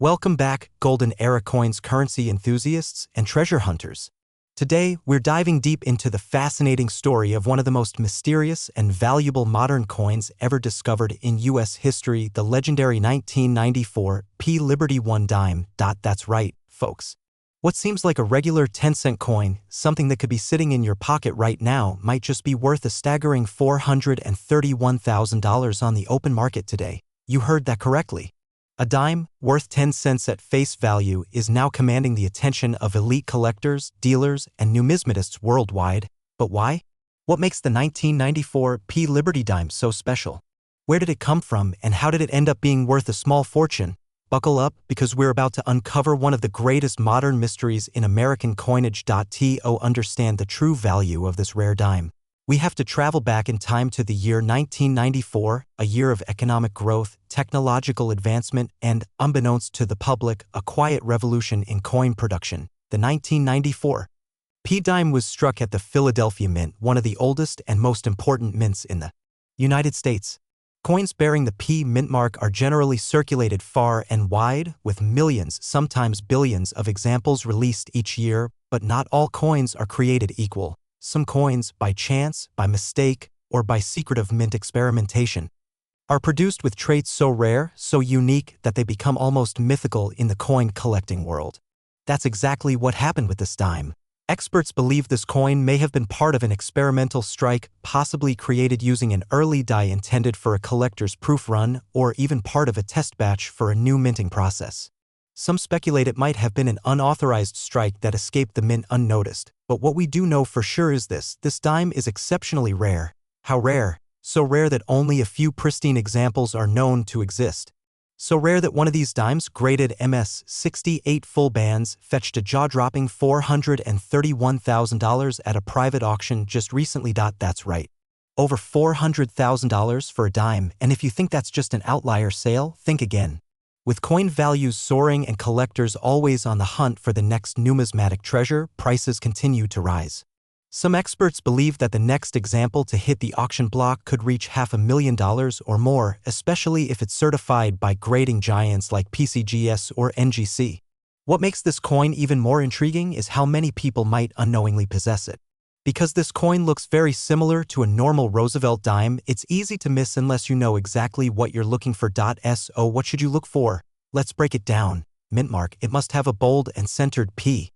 Welcome back, Golden Era Coins currency enthusiasts and treasure hunters. Today, we're diving deep into the fascinating story of one of the most mysterious and valuable modern coins ever discovered in U.S. history, the legendary 1994 P. Liberty 1 dime. That's right, folks. What seems like a regular 10-cent coin, something that could be sitting in your pocket right now, might just be worth a staggering $431,000 on the open market today. You heard that correctly. A dime, worth 10 cents at face value, is now commanding the attention of elite collectors, dealers, and numismatists worldwide. But why? What makes the 1994 P. Liberty dime so special? Where did it come from, and how did it end up being worth a small fortune? Buckle up, because we're about to uncover one of the greatest modern mysteries in American coinage. To understand the true value of this rare dime, we have to travel back in time to the year 1994, a year of economic growth, technological advancement, and, unbeknownst to the public, a quiet revolution in coin production. The 1994 P dime was struck at the Philadelphia Mint, one of the oldest and most important mints in the United States. Coins bearing the P mint mark are generally circulated far and wide, with millions, sometimes billions, of examples released each year, but not all coins are created equal. Some coins, by chance, by mistake, or by secretive mint experimentation, are produced with traits so rare, so unique, that they become almost mythical in the coin collecting world. That's exactly what happened with this dime. Experts believe this coin may have been part of an experimental strike, possibly created using an early die intended for a collector's proof run, or even part of a test batch for a new minting process. Some speculate it might have been an unauthorized strike that escaped the mint unnoticed, but what we do know for sure is this dime is exceptionally rare. How rare? So rare that only a few pristine examples are known to exist. So rare that one of these dimes, graded MS 68 full bands, fetched a jaw-dropping $431,000 at a private auction just recently. That's right. Over $400,000 for a dime, and if you think that's just an outlier sale, think again. With coin values soaring and collectors always on the hunt for the next numismatic treasure, prices continue to rise. Some experts believe that the next example to hit the auction block could reach $500,000 or more, especially if it's certified by grading giants like PCGS or NGC. What makes this coin even more intriguing is how many people might unknowingly possess it. Because this coin looks very similar to a normal Roosevelt dime, it's easy to miss unless you know exactly what you're looking for. So what should you look for? Let's break it down. Mint mark. It must have a bold and centered P,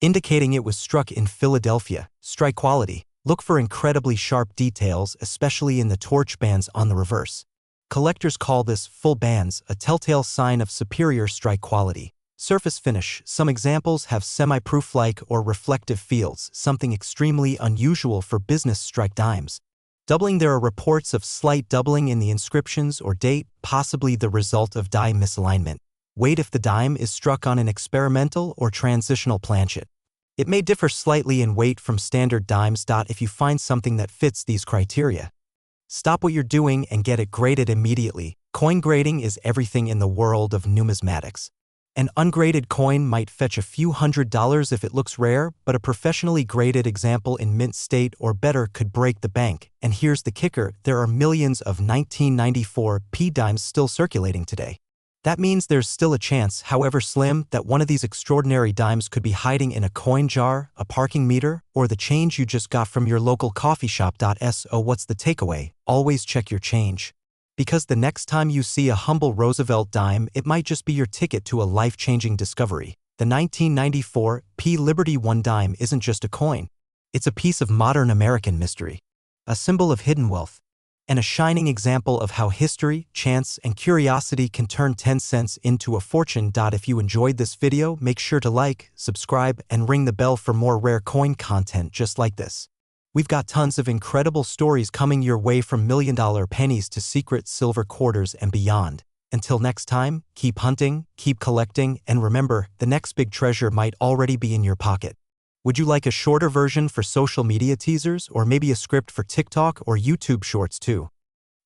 indicating it was struck in Philadelphia. Strike quality. Look for incredibly sharp details, especially in the torch bands on the reverse. Collectors call this full bands, a telltale sign of superior strike quality. Surface finish. Some examples have semi-proof-like or reflective fields, something extremely unusual for business strike dimes. Doubling. There are reports of slight doubling in the inscriptions or date, possibly the result of die misalignment. Weight. If the dime is struck on an experimental or transitional planchet, it may differ slightly in weight from standard dimes. If you find something that fits these criteria, stop what you're doing and get it graded immediately. Coin grading is everything in the world of numismatics. An ungraded coin might fetch a few $100s if it looks rare, but a professionally graded example in mint state or better could break the bank. And here's the kicker, there are millions of 1994 P dimes still circulating today. That means there's still a chance, however slim, that one of these extraordinary dimes could be hiding in a coin jar, a parking meter, or the change you just got from your local coffee shop. So what's the takeaway? Always check your change. Because the next time you see a humble Roosevelt dime, it might just be your ticket to a life-changing discovery. The 1994 P. Liberty 1 dime isn't just a coin. It's a piece of modern American mystery, a symbol of hidden wealth, and a shining example of how history, chance, and curiosity can turn 10 cents into a fortune. If you enjoyed this video, make sure to like, subscribe, and ring the bell for more rare coin content just like this. We've got tons of incredible stories coming your way, from million-dollar pennies to secret silver quarters and beyond. Until next time, keep hunting, keep collecting, and remember, the next big treasure might already be in your pocket. Would you like a shorter version for social media teasers, or maybe a script for TikTok or YouTube Shorts too?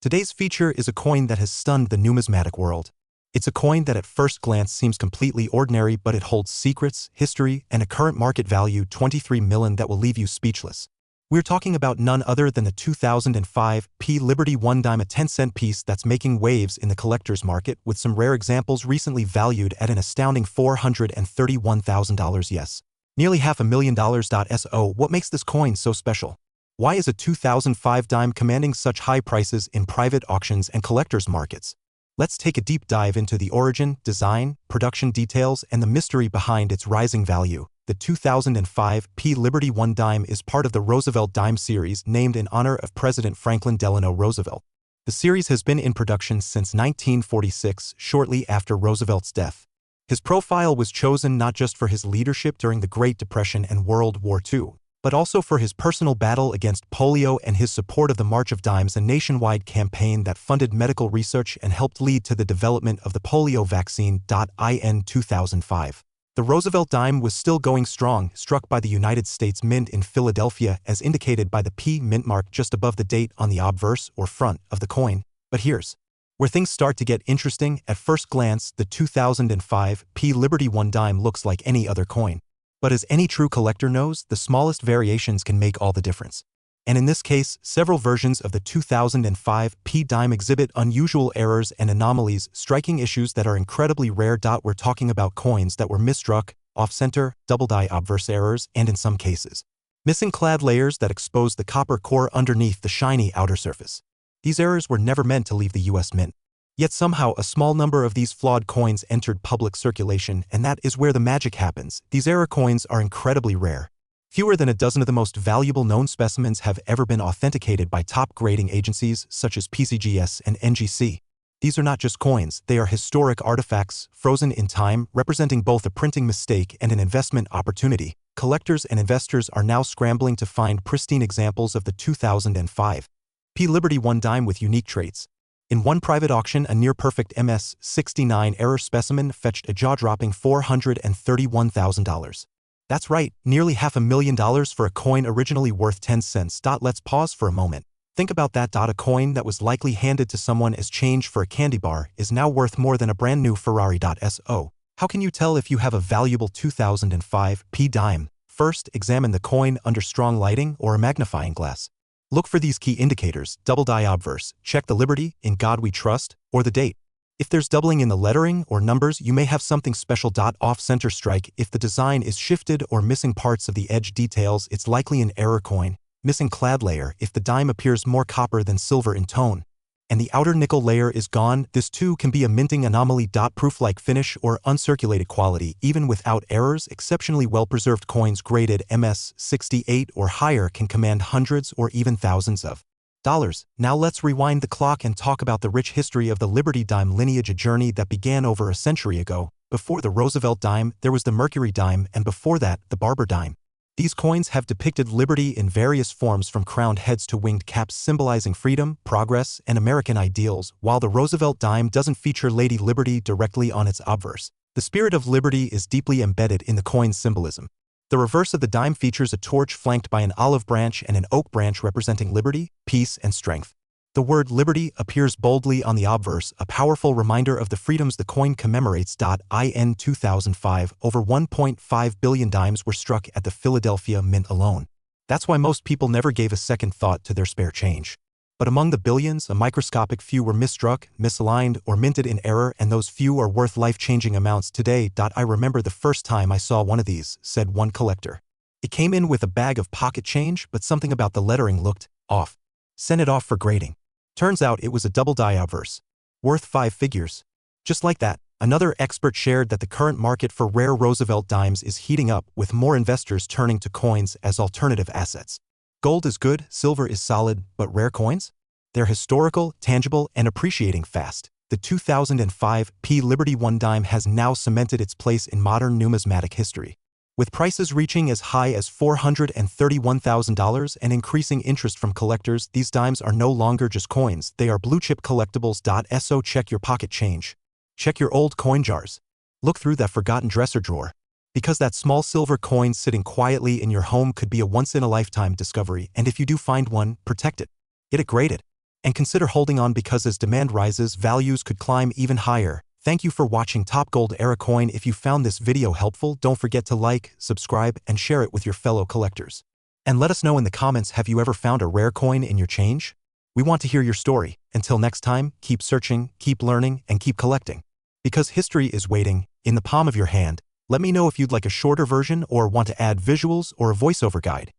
Today's feature is a coin that has stunned the numismatic world. It's a coin that at first glance seems completely ordinary, but it holds secrets, history, and a current market value $23 million that will leave you speechless. We're talking about none other than the 2005 P Liberty 1 dime, a 10-cent piece that's making waves in the collector's market, with some rare examples recently valued at an astounding $431,000. Yes, nearly $500,000. So what makes this coin so special? Why is a 2005 dime commanding such high prices in private auctions and collectors' markets? Let's take a deep dive into the origin, design, production details, and the mystery behind its rising value. The 2005 P Liberty 1 dime is part of the Roosevelt Dime series, named in honor of President Franklin Delano Roosevelt. The series has been in production since 1946, shortly after Roosevelt's death. His profile was chosen not just for his leadership during the Great Depression and World War II, but also for his personal battle against polio and his support of the March of Dimes, a nationwide campaign that funded medical research and helped lead to the development of the polio vaccine. In 2005. The Roosevelt dime was still going strong, struck by the United States Mint in Philadelphia, as indicated by the P mint mark just above the date on the obverse or front of the coin. But here's where things start to get interesting. At first glance, the 2005 P Liberty 1 dime looks like any other coin. But as any true collector knows, the smallest variations can make all the difference. And in this case, several versions of the 2005 P dime exhibit unusual errors and anomalies, striking issues that are incredibly rare. We're talking about coins that were misstruck, off-center, double-die obverse errors, and in some cases, missing clad layers that expose the copper core underneath the shiny outer surface. These errors were never meant to leave the U.S. Mint. Yet somehow a small number of these flawed coins entered public circulation, and that is where the magic happens. These error coins are incredibly rare. Fewer than a dozen of the most valuable known specimens have ever been authenticated by top grading agencies such as PCGS and NGC. These are not just coins, they are historic artifacts, frozen in time, representing both a printing mistake and an investment opportunity. Collectors and investors are now scrambling to find pristine examples of the 2005 P Liberty 1 dime with unique traits. In one private auction, a near-perfect MS-69 error specimen fetched a jaw-dropping $431,000. That's right, nearly $500,000 for a coin originally worth 10 cents. Let's pause for a moment. Think about that. A coin that was likely handed to someone as change for a candy bar is now worth more than a brand new Ferrari. So, how can you tell if you have a valuable 2005 P dime? First, examine the coin under strong lighting or a magnifying glass. Look for these key indicators: double die obverse, check the Liberty, In God We Trust, or the date. If there's doubling in the lettering or numbers, you may have something special. Off-center strike, if the design is shifted or missing parts of the edge details, it's likely an error coin. Missing clad layer, if the dime appears more copper than silver in tone, and the outer nickel layer is gone, this too can be a minting anomaly. Proof-like finish or uncirculated quality, even without errors, exceptionally well-preserved coins graded MS-68 or higher can command hundreds or even thousands of dollars. Now let's rewind the clock and talk about the rich history of the Liberty dime lineage, a journey that began over a century ago. Before the Roosevelt dime, there was the Mercury dime, and before that, the Barber dime. These coins have depicted liberty in various forms, from crowned heads to winged caps, symbolizing freedom, progress, and American ideals. While the Roosevelt dime doesn't feature Lady Liberty directly on its obverse, the spirit of liberty is deeply embedded in the coin's symbolism. The reverse of the dime features a torch flanked by an olive branch and an oak branch representing liberty, peace, and strength. The word liberty appears boldly on the obverse, a powerful reminder of the freedoms the coin commemorates. In 2005, over 1.5 billion dimes were struck at the Philadelphia Mint alone. That's why most people never gave a second thought to their spare change. But among the billions, a microscopic few were misstruck, misaligned, or minted in error, and those few are worth life-changing amounts today. I remember the first time I saw one of these, said one collector. It came in with a bag of pocket change, but something about the lettering looked off. Sent it off for grading. Turns out it was a double die obverse, worth 5 figures. Just like that, another expert shared that the current market for rare Roosevelt dimes is heating up, with more investors turning to coins as alternative assets. Gold is good, silver is solid, but rare coins? They're historical, tangible, and appreciating fast. The 2005 P Liberty 1 dime has now cemented its place in modern numismatic history. With prices reaching as high as $431,000 and increasing interest from collectors, these dimes are no longer just coins, they are blue-chip collectibles. So check your pocket change. Check your old coin jars. Look through that forgotten dresser drawer. Because that small silver coin sitting quietly in your home could be a once-in-a-lifetime discovery, and if you do find one, protect it. Get it graded. And consider holding on, because as demand rises, values could climb even higher. Thank you for watching Top Gold Era Coin. If you found this video helpful, don't forget to like, subscribe, and share it with your fellow collectors. And let us know in the comments, have you ever found a rare coin in your change? We want to hear your story. Until next time, keep searching, keep learning, and keep collecting. Because history is waiting, in the palm of your hand. Let me know if you'd like a shorter version or want to add visuals or a voiceover guide.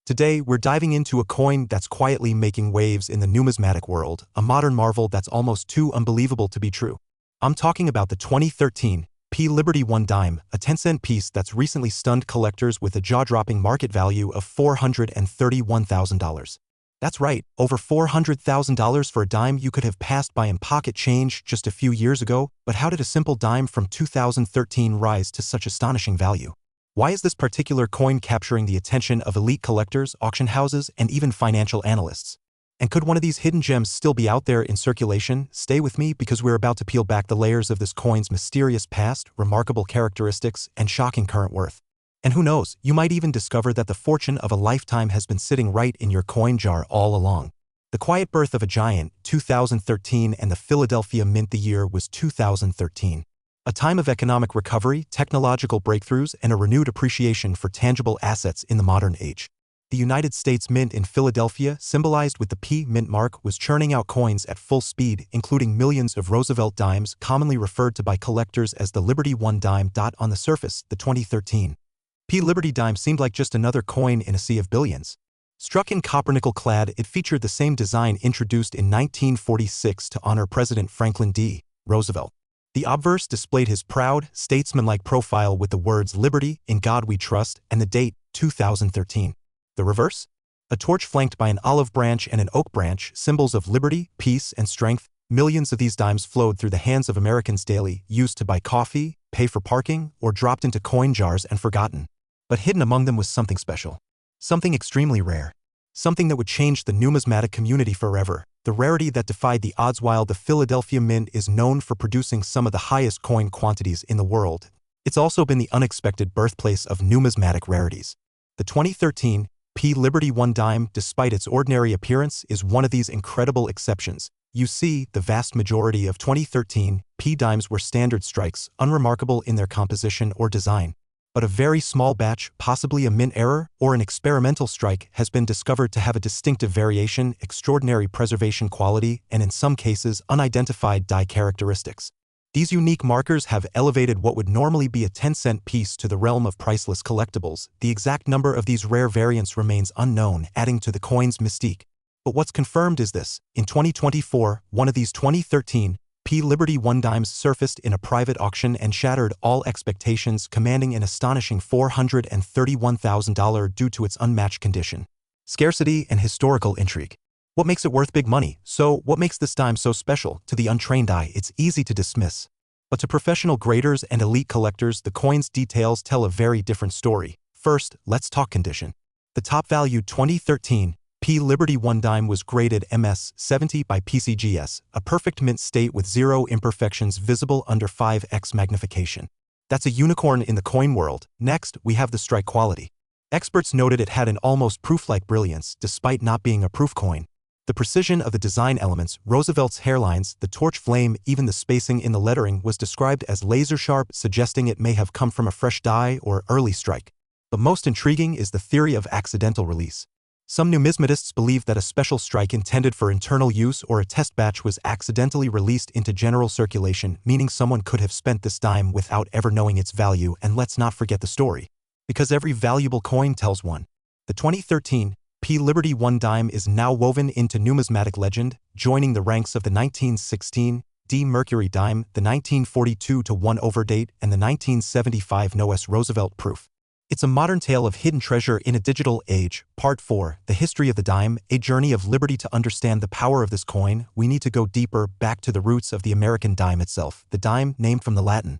Today, we're diving into a coin that's quietly making waves in the numismatic world, a modern marvel that's almost too unbelievable to be true. I'm talking about the 2013 P Liberty 1 dime, a 10-cent piece that's recently stunned collectors with a jaw-dropping market value of $431,000. That's right, over $400,000 for a dime you could have passed by in pocket change just a few years ago, but how did a simple dime from 2013 rise to such astonishing value? Why is this particular coin capturing the attention of elite collectors, auction houses, and even financial analysts? And could one of these hidden gems still be out there in circulation? Stay with me because we're about to peel back the layers of this coin's mysterious past, remarkable characteristics, and shocking current worth. And who knows, you might even discover that the fortune of a lifetime has been sitting right in your coin jar all along. The Quiet Birth of a Giant, 2013, and the Philadelphia Mint. The year was 2013. A time of economic recovery, technological breakthroughs, and a renewed appreciation for tangible assets in the modern age. The United States Mint in Philadelphia, symbolized with the P Mint mark, was churning out coins at full speed, including millions of Roosevelt dimes, commonly referred to by collectors as the Liberty 1 dime. On the surface, the 2013 P Liberty dime seemed like just another coin in a sea of billions. Struck in copper-nickel clad, it featured the same design introduced in 1946 to honor President Franklin D. Roosevelt. The obverse displayed his proud, statesmanlike profile with the words "Liberty, in God we trust," and the date, 2013. The reverse? A torch flanked by an olive branch and an oak branch, symbols of liberty, peace, and strength. Millions of these dimes flowed through the hands of Americans daily, used to buy coffee, pay for parking, or dropped into coin jars and forgotten. But hidden among them was something special. Something extremely rare. Something that would change the numismatic community forever. The rarity that defied the odds. While the Philadelphia Mint is known for producing some of the highest coin quantities in the world, it's also been the unexpected birthplace of numismatic rarities. The 2013 P Liberty 1 dime, despite its ordinary appearance, is one of these incredible exceptions. You see, the vast majority of 2013 P dimes were standard strikes, unremarkable in their composition or design. But a very small batch, possibly a mint error or an experimental strike, has been discovered to have a distinctive variation, extraordinary preservation quality, and in some cases, unidentified die characteristics. These unique markers have elevated what would normally be a 10-cent piece to the realm of priceless collectibles. The exact number of these rare variants remains unknown, adding to the coin's mystique. But what's confirmed is this: in 2024, one of these 2013 P Liberty 1 dimes surfaced in a private auction and shattered all expectations, commanding an astonishing $431,000 due to its unmatched condition, scarcity, and historical intrigue. What makes it worth big money? So, what makes this dime so special? To the untrained eye, it's easy to dismiss. But to professional graders and elite collectors, the coin's details tell a very different story. First, let's talk condition. The top-valued 2013 P Liberty 1 dime was graded MS 70 by PCGS, a perfect mint state with zero imperfections visible under 5x magnification. That's a unicorn in the coin world. Next, we have the strike quality. Experts noted it had an almost proof-like brilliance, despite not being a proof coin. The precision of the design elements, Roosevelt's hairlines, the torch flame, even the spacing in the lettering was described as laser-sharp, suggesting it may have come from a fresh die or early strike. But most intriguing is the theory of accidental release. Some numismatists believe that a special strike intended for internal use or a test batch was accidentally released into general circulation, meaning someone could have spent this dime without ever knowing its value. And let's not forget the story, because every valuable coin tells one. The 2013 P Liberty 1 dime is now woven into numismatic legend, joining the ranks of the 1916 D Mercury dime, the 1942-1 overdate, and the 1975 Noes Roosevelt proof. It's a modern tale of hidden treasure in a digital age. Part 4, The History of the Dime, a journey of liberty. To understand the power of this coin, we need to go deeper, back to the roots of the American dime itself. The dime, named from the Latin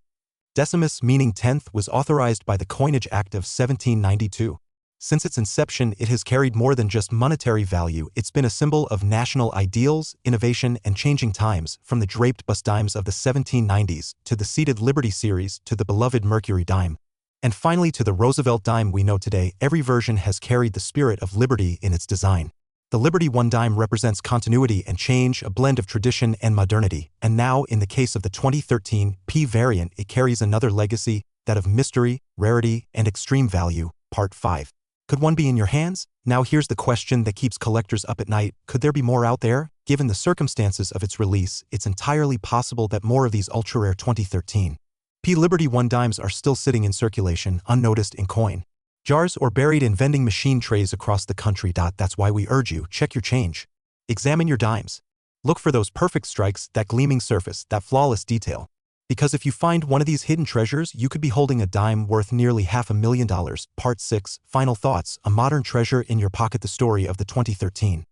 decimus meaning tenth, was authorized by the Coinage Act of 1792. Since its inception, it has carried more than just monetary value. It's been a symbol of national ideals, innovation, and changing times, from the draped bust dimes of the 1790s, to the seated Liberty series, to the beloved Mercury dime. And finally to the Roosevelt dime we know today. Every version has carried the spirit of liberty in its design. The Liberty 1 dime represents continuity and change, a blend of tradition and modernity. And now, in the case of the 2013 P variant, it carries another legacy, that of mystery, rarity, and extreme value. Part 5. Could one be in your hands? Now here's the question that keeps collectors up at night. Could there be more out there? Given the circumstances of its release, it's entirely possible that more of these ultra-rare 2013 P. Liberty 1 dimes are still sitting in circulation, unnoticed in coin jars or buried in vending machine trays across the country. That's why we urge you, check your change. Examine your dimes. Look for those perfect strikes, that gleaming surface, that flawless detail. Because if you find one of these hidden treasures, you could be holding a dime worth nearly $500,000. Part 6, Final Thoughts, a modern treasure in your pocket. The story of the 2013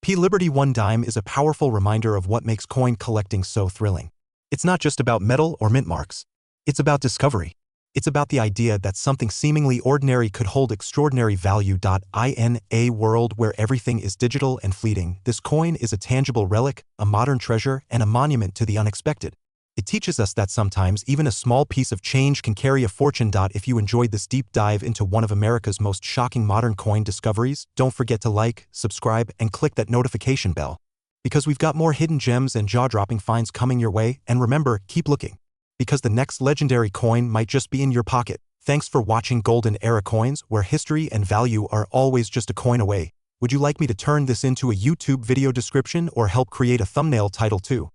P. Liberty 1 dime is a powerful reminder of what makes coin collecting so thrilling. It's not just about metal or mint marks. It's about discovery. It's about the idea that something seemingly ordinary could hold extraordinary value. In a world where everything is digital and fleeting, this coin is a tangible relic, a modern treasure, and a monument to the unexpected. It teaches us that sometimes even a small piece of change can carry a fortune. If you enjoyed this deep dive into one of America's most shocking modern coin discoveries, don't forget to like, subscribe, and click that notification bell. Because we've got more hidden gems and jaw-dropping finds coming your way, and remember, keep looking. Because the next legendary coin might just be in your pocket. Thanks for watching Golden Era Coins, where history and value are always just a coin away. Would you like me to turn this into a YouTube video description or help create a thumbnail title too?